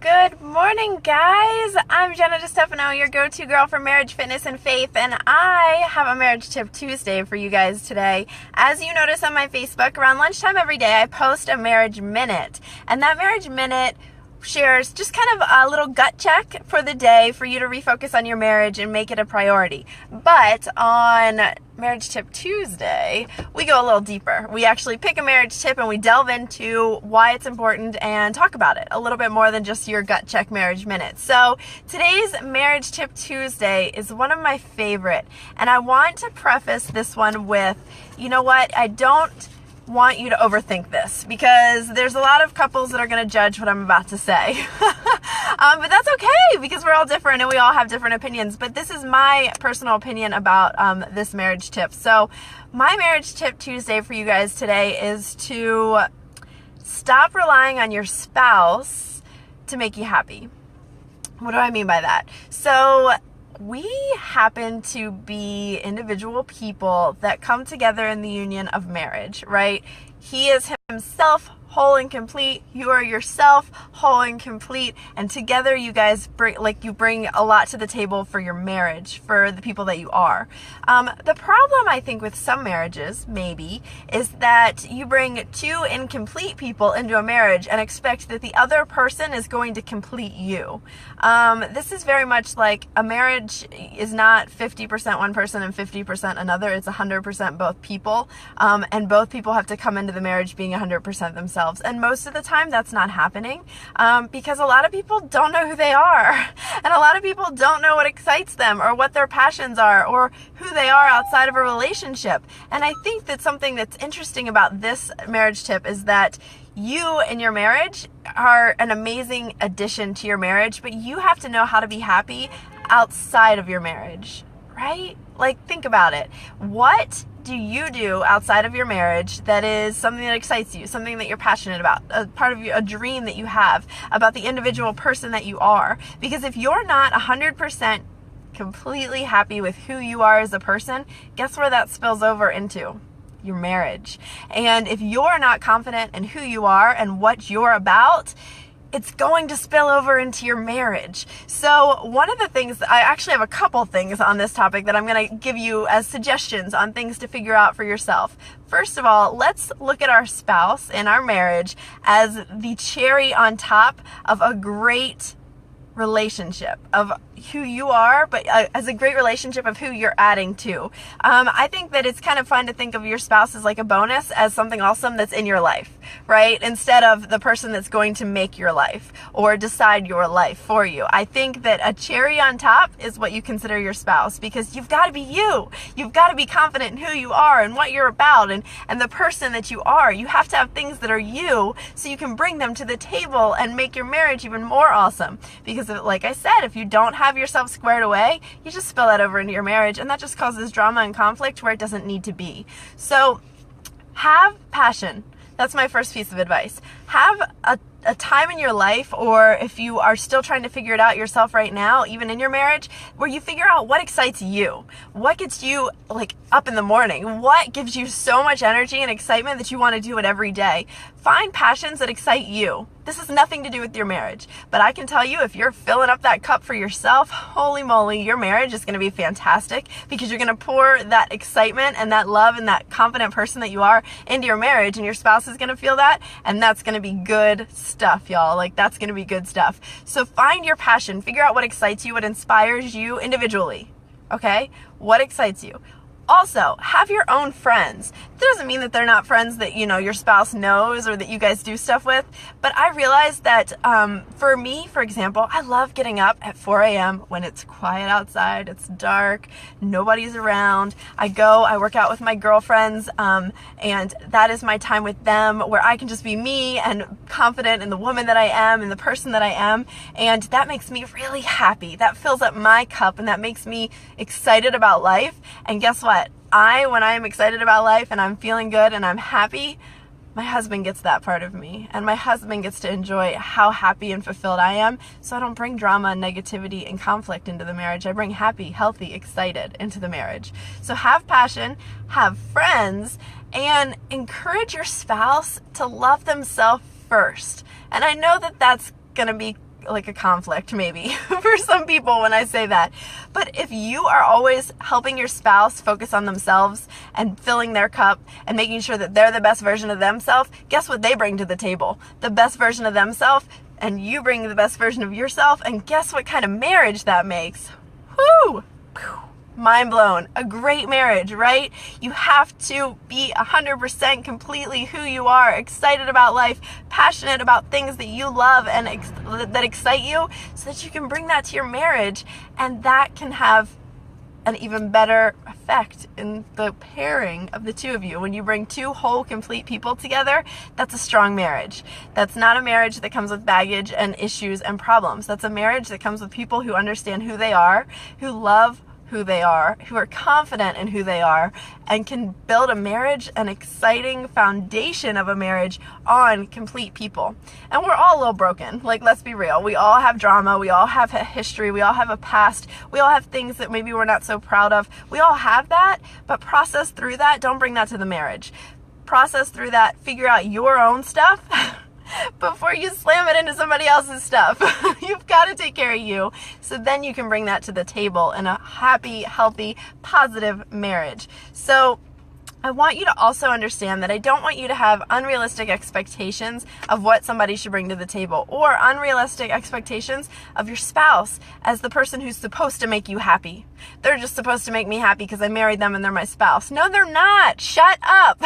Good morning, guys. I'm Jenna DeStefano, your go-to girl for marriage, fitness, and faith, and I have a Marriage Tip Tuesday for you guys today. As you notice on my Facebook, around lunchtime every day, I post a marriage minute, and that marriage minute shares just kind of a little gut check for the day for you to refocus on your marriage and make it a priority. But on Marriage Tip Tuesday, we go a little deeper. We actually pick a marriage tip and we delve into why it's important and talk about it a little bit more than just your gut check marriage minute. So today's Marriage Tip Tuesday is one of my favorite, and I want to preface this one with, you know what, I don't want you to overthink this, because there's a lot of couples that are going to judge what I'm about to say. But that's okay, because we're all different and we all have different opinions. But this is my personal opinion about this marriage tip. So my Marriage Tip Tuesday for you guys today is to stop relying on your spouse to make you happy. What do I mean by that? So we happen to be individual people that come together in the union of marriage, right? He is himself whole and complete. You are yourself whole and complete. And together you guys bring a lot to the table for your marriage, for the people that you are. The problem, I think, with some marriages, maybe, is that you bring two incomplete people into a marriage and expect that the other person is going to complete you. This is very much like a marriage is not 50% one person and 50% another. It's 100% both people. And both people have to come into the marriage being 100% themselves. And most of the time that's not happening because a lot of people don't know who they are. And a lot of people don't know what excites them or what their passions are or who they are outside of a relationship. And I think that something that's interesting about this marriage tip is that you in your marriage are an amazing addition to your marriage, but you have to know how to be happy outside of your marriage, right? Like, think about it. What do you do outside of your marriage that is something that excites you, something that you're passionate about, a part of a dream that you have about the individual person that you are? Because if you're not 100% completely happy with who you are as a person, guess where that spills over into? Your marriage. And if you're not confident in who you are and what you're about, it's going to spill over into your marriage. So one of the things, I actually have a couple things on this topic that I'm going to give you as suggestions on things to figure out for yourself. First of all, let's look at our spouse in our marriage as the cherry on top of a great relationship of who you are, but as a great relationship of who you're adding to. I think that it's kind of fun to think of your spouse as like a bonus, as something awesome that's in your life, right? Instead of the person that's going to make your life or decide your life for you. I think that a cherry on top is what you consider your spouse, because you've got to be you. You've got to be confident in who you are and what you're about and the person that you are. You have to have things that are you so you can bring them to the table and make your marriage even more awesome. Because like I said, if you don't have yourself squared away, you just spill that over into your marriage, and that just causes drama and conflict where it doesn't need to be. So have passion. That's my first piece of advice. Have a time in your life, or if you are still trying to figure it out yourself right now, even in your marriage, where you figure out what excites you. What gets you like up in the morning? What gives you so much energy and excitement that you want to do it every day? Find passions that excite you. This has nothing to do with your marriage, but I can tell you, if you're filling up that cup for yourself, holy moly, your marriage is going to be fantastic, because you're going to pour that excitement and that love and that confident person that you are into your marriage, and your spouse is going to feel that, and that's going to be good stuff, y'all. Like, that's going to be good stuff. So find your passion, figure out what excites you, what inspires you individually, okay? What excites you? Also, have your own friends. That doesn't mean that they're not friends that, you know, your spouse knows or that you guys do stuff with. But I realized that for me, for example, I love getting up at 4 a.m. when it's quiet outside, it's dark, nobody's around. I work out with my girlfriends, and that is my time with them, where I can just be me and confident in the woman that I am and the person that I am. And that makes me really happy. That fills up my cup, and that makes me excited about life. And guess what? When I am excited about life and I'm feeling good and I'm happy, my husband gets that part of me, and my husband gets to enjoy how happy and fulfilled I am. So I don't bring drama and negativity and conflict into the marriage. I bring happy, healthy, excited into the marriage. So have passion, have friends, and encourage your spouse to love themselves first. And I know that that's going to be like a conflict maybe for some people when I say that. But if you are always helping your spouse focus on themselves and filling their cup and making sure that they're the best version of themselves, guess what they bring to the table? The best version of themselves, and you bring the best version of yourself, and guess what kind of marriage that makes? Whoo! Mind blown. A great marriage, right? You have to be 100% completely who you are, excited about life, passionate about things that you love and that excite you, so that you can bring that to your marriage, and that can have an even better effect in the pairing of the two of you. When you bring two whole, complete people together, that's a strong marriage. That's not a marriage that comes with baggage and issues and problems. That's a marriage that comes with people who understand who they are, who love who they are, who are confident in who they are, and can build a marriage, an exciting foundation of a marriage on complete people. And we're all a little broken. Like, let's be real. We all have drama. We all have a history. We all have a past. We all have things that maybe we're not so proud of. We all have that, but process through that. Don't bring that to the marriage. Process through that. Figure out your own stuff before you slam it into somebody else's stuff. You've got to take care of you, so then you can bring that to the table in a happy, healthy, positive marriage. So I want you to also understand that I don't want you to have unrealistic expectations of what somebody should bring to the table, or unrealistic expectations of your spouse as the person who's supposed to make you happy. They're just supposed to make me happy because I married them and they're my spouse. No, they're not. Shut up.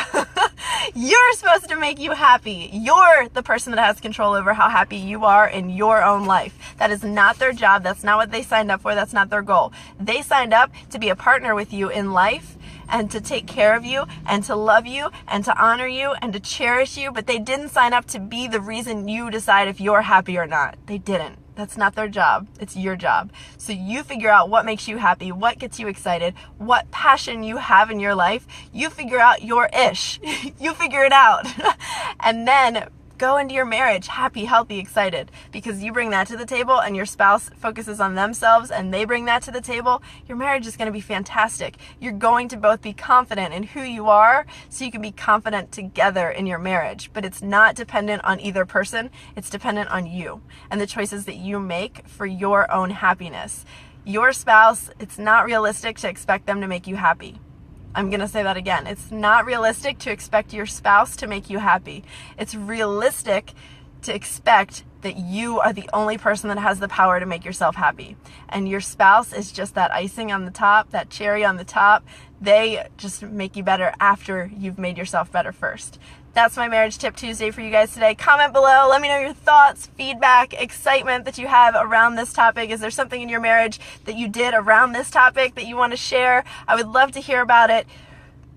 You're supposed to make you happy. You're the person that has control over how happy you are in your own life. That is not their job. That's not what they signed up for. That's not their goal. They signed up to be a partner with you in life, and to take care of you, and to love you, and to honor you, and to cherish you, but they didn't sign up to be the reason you decide if you're happy or not. They didn't. That's not their job. It's your job. So you figure out what makes you happy, what gets you excited, what passion you have in your life. You figure out your ish. You figure it out. And then go into your marriage happy, healthy, excited, because you bring that to the table and your spouse focuses on themselves and they bring that to the table. Your marriage is going to be fantastic. You're going to both be confident in who you are, so you can be confident together in your marriage. But it's not dependent on either person. It's dependent on you and the choices that you make for your own happiness. Your spouse, it's not realistic to expect them to make you happy. I'm going to say that again. It's not realistic to expect your spouse to make you happy. It's realistic to expect that you are the only person that has the power to make yourself happy. And your spouse is just that icing on the top, that cherry on the top. They just make you better after you've made yourself better first. That's my Marriage Tip Tuesday for you guys today. Comment below. Let me know your thoughts, feedback, excitement that you have around this topic. Is there something in your marriage that you did around this topic that you want to share? I would love to hear about it.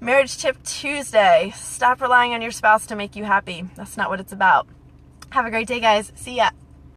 Marriage Tip Tuesday. Stop relying on your spouse to make you happy. That's not what it's about. Have a great day, guys. See ya.